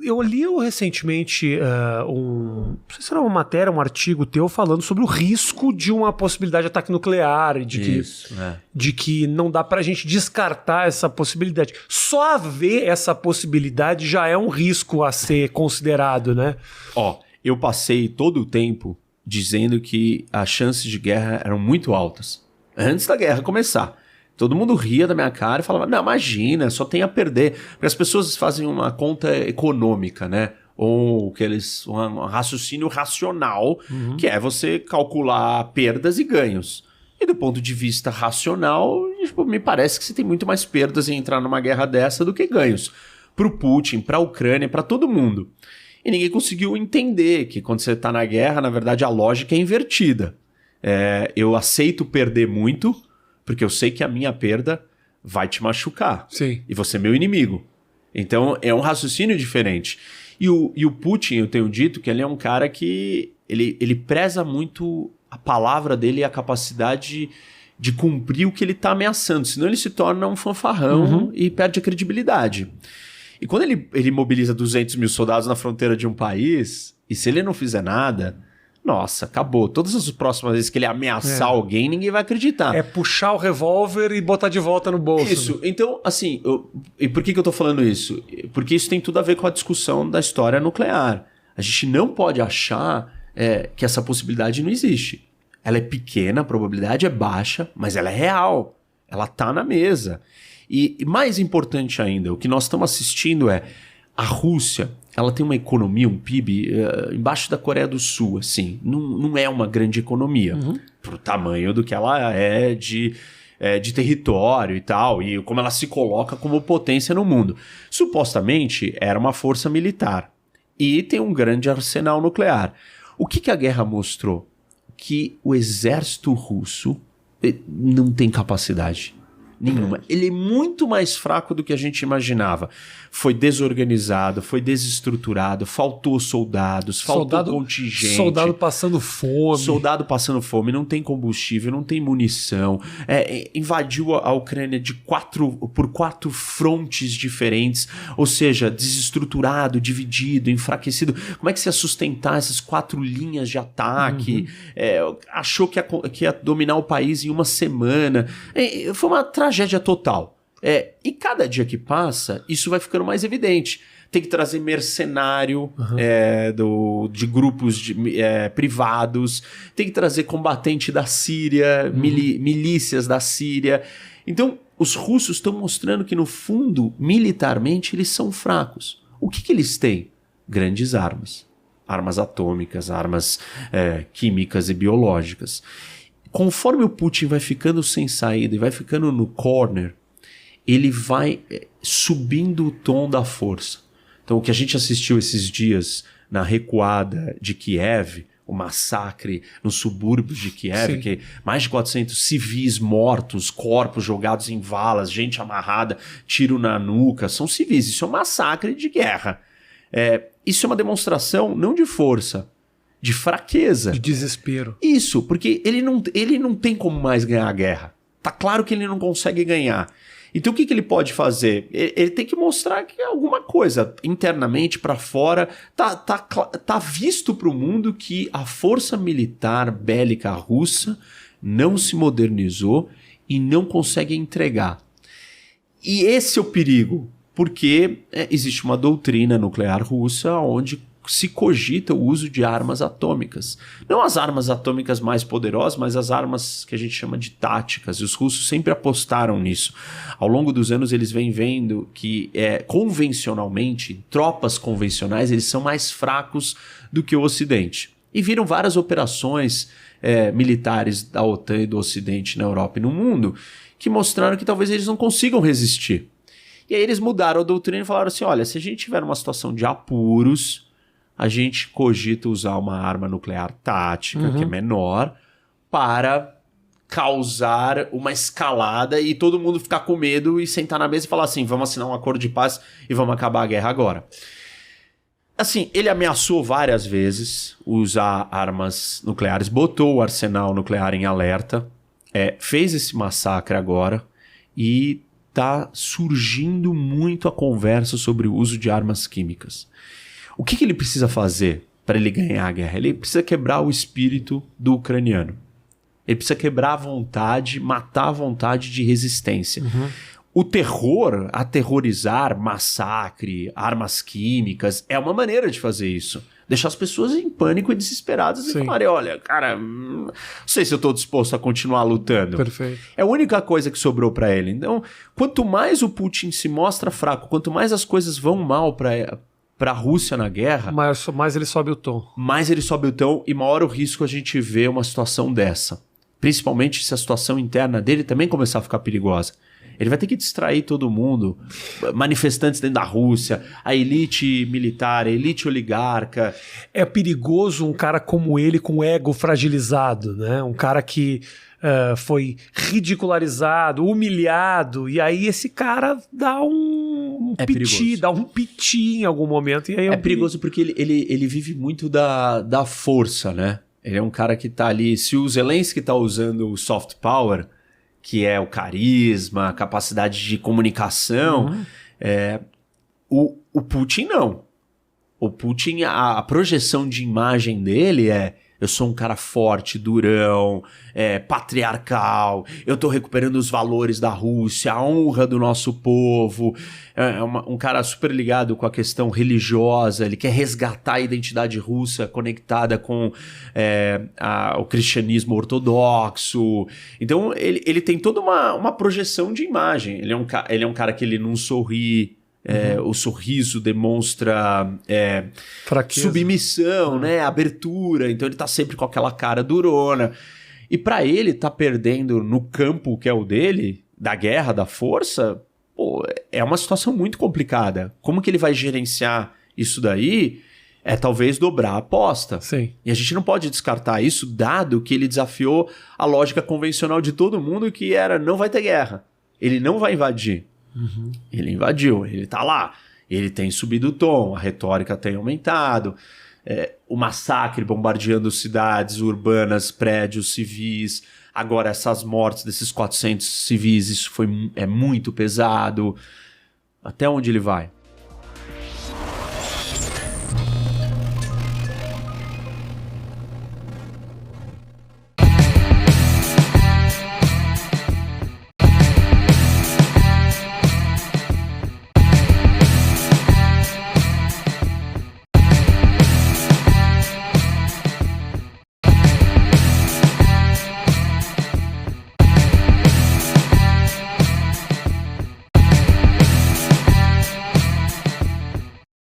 Eu li recentemente não sei se era uma matéria, um artigo teu falando sobre o risco de uma possibilidade de ataque nuclear e de que não dá pra gente descartar essa possibilidade. Só haver essa possibilidade já é um risco a ser considerado, né? Eu passei todo o tempo dizendo que as chances de guerra eram muito altas. Antes da guerra começar. Todo mundo ria da minha cara e falava, não, imagina, só tem a perder. Porque as pessoas fazem uma conta econômica, né? Ou um raciocínio racional, que é você calcular perdas e ganhos. E do ponto de vista racional, me parece que você tem muito mais perdas em entrar numa guerra dessa do que ganhos. Pro Putin, pra Ucrânia, pra todo mundo. E ninguém conseguiu entender que quando você tá na guerra, na verdade, a lógica é invertida. Eu aceito perder muito, porque eu sei que a minha perda vai te machucar. Sim. E você é meu inimigo. Então, é um raciocínio diferente. E o Putin, eu tenho dito que ele é um cara que ele preza muito a palavra dele e a capacidade de cumprir o que ele está ameaçando. Senão ele se torna um fanfarrão e perde a credibilidade. E quando ele mobiliza 200 mil soldados na fronteira de um país, e se ele não fizer nada... Nossa, acabou. Todas as próximas vezes que ele ameaçar alguém, ninguém vai acreditar. É puxar o revólver e botar de volta no bolso. Isso. Então, assim, e por que eu tô falando isso? Porque isso tem tudo a ver com a discussão da história nuclear. A gente não pode achar que essa possibilidade não existe. Ela é pequena, a probabilidade é baixa, mas ela é real. Ela tá na mesa. E mais importante ainda, o que nós estamos assistindo a Rússia, ela tem uma economia, um PIB, embaixo da Coreia do Sul, assim. Não é uma grande economia, pro tamanho do que ela é de território e tal, e como ela se coloca como potência no mundo. Supostamente, era uma força militar. E tem um grande arsenal nuclear. O que a guerra mostrou? Que o exército russo não tem capacidade nenhuma. Ele é muito mais fraco do que a gente imaginava. Foi desorganizado, foi desestruturado, faltou soldados, faltou contingente. Soldado passando fome. Soldado passando fome, não tem combustível, não tem munição. Invadiu a Ucrânia por 4 frontes diferentes, ou seja, desestruturado, dividido, enfraquecido. Como é que você ia sustentar essas 4 linhas de ataque? Achou que ia dominar o país em uma semana. Foi uma tragédia total. E cada dia que passa, isso vai ficando mais evidente. Tem que trazer mercenário de grupos privados, tem que trazer combatente da Síria, milícias da Síria. Então, os russos estão mostrando que, no fundo, militarmente, eles são fracos. O que eles têm? Grandes armas. Armas atômicas, armas químicas e biológicas. Conforme o Putin vai ficando sem saída e vai ficando no corner, ele vai subindo o tom da força. Então, o que a gente assistiu esses dias na recuada de Kiev, o massacre nos subúrbios de Kiev, que mais de 400 civis mortos, corpos jogados em valas, gente amarrada, tiro na nuca, são civis. Isso é um massacre de guerra. Isso é uma demonstração não de força, de fraqueza. De desespero. Isso, porque ele não tem como mais ganhar a guerra. Tá claro que ele não consegue ganhar. Então o que ele pode fazer? Ele tem que mostrar que alguma coisa, internamente, para fora, tá visto para o mundo que a força militar bélica russa não se modernizou e não consegue entregar. E esse é o perigo, porque existe uma doutrina nuclear russa onde se cogita o uso de armas atômicas. Não as armas atômicas mais poderosas, mas as armas que a gente chama de táticas. E os russos sempre apostaram nisso. Ao longo dos anos eles vêm vendo que convencionalmente, tropas convencionais, eles são mais fracos do que o Ocidente. E viram várias operações militares da OTAN e do Ocidente na Europa e no mundo que mostraram que talvez eles não consigam resistir. E aí eles mudaram a doutrina e falaram assim, olha, se a gente tiver numa situação de apuros, a gente cogita usar uma arma nuclear tática, que é menor, para causar uma escalada e todo mundo ficar com medo e sentar na mesa e falar assim, vamos assinar um acordo de paz e vamos acabar a guerra agora. Assim, ele ameaçou várias vezes usar armas nucleares, botou o arsenal nuclear em alerta, fez esse massacre agora e está surgindo muito a conversa sobre o uso de armas químicas. O que ele precisa fazer para ele ganhar a guerra? Ele precisa quebrar o espírito do ucraniano. Ele precisa quebrar a vontade, matar a vontade de resistência. Uhum. O terror, aterrorizar, massacre, armas químicas, é uma maneira de fazer isso. Deixar as pessoas em pânico e desesperadas e falarem, olha, cara, não sei se eu estou disposto a continuar lutando. Perfeito. É a única coisa que sobrou para ele. Então, quanto mais o Putin se mostra fraco, quanto mais as coisas vão mal para a Rússia na guerra... Mais ele sobe o tom. Mais ele sobe o tom e maior o risco a gente vê uma situação dessa. Principalmente se a situação interna dele também começar a ficar perigosa. Ele vai ter que distrair todo mundo, manifestantes dentro da Rússia, a elite militar, a elite oligarca. É perigoso um cara como ele com ego fragilizado, né? Um cara que foi ridicularizado, humilhado, e aí esse cara dá um piti, dá um piti em algum momento. E aí perigoso porque ele vive muito da força, né? Ele é um cara que tá ali, se o Zelensky tá usando o soft power, que é o carisma, a capacidade de comunicação, o Putin não. O Putin, a projeção de imagem dele é: eu sou um cara forte, durão, patriarcal, eu tô recuperando os valores da Rússia, a honra do nosso povo. Um cara super ligado com a questão religiosa, ele quer resgatar a identidade russa conectada com o cristianismo ortodoxo. Então ele tem toda uma projeção de imagem. Ele é um cara que ele não sorri. O sorriso demonstra submissão, né? Abertura. Então ele tá sempre com aquela cara durona. E pra ele tá perdendo no campo que é o dele, da guerra, da força, pô, é uma situação muito complicada. Como que ele vai gerenciar isso daí? É talvez dobrar a aposta. Sim. E a gente não pode descartar isso, dado que ele desafiou a lógica convencional de todo mundo, que era: não vai ter guerra. Ele não vai invadir. Uhum. Ele invadiu, ele tá lá, ele tem subido o tom, a retórica tem aumentado, o massacre bombardeando cidades urbanas, prédios civis, agora essas mortes desses 400 civis, isso é muito pesado. Até onde ele vai?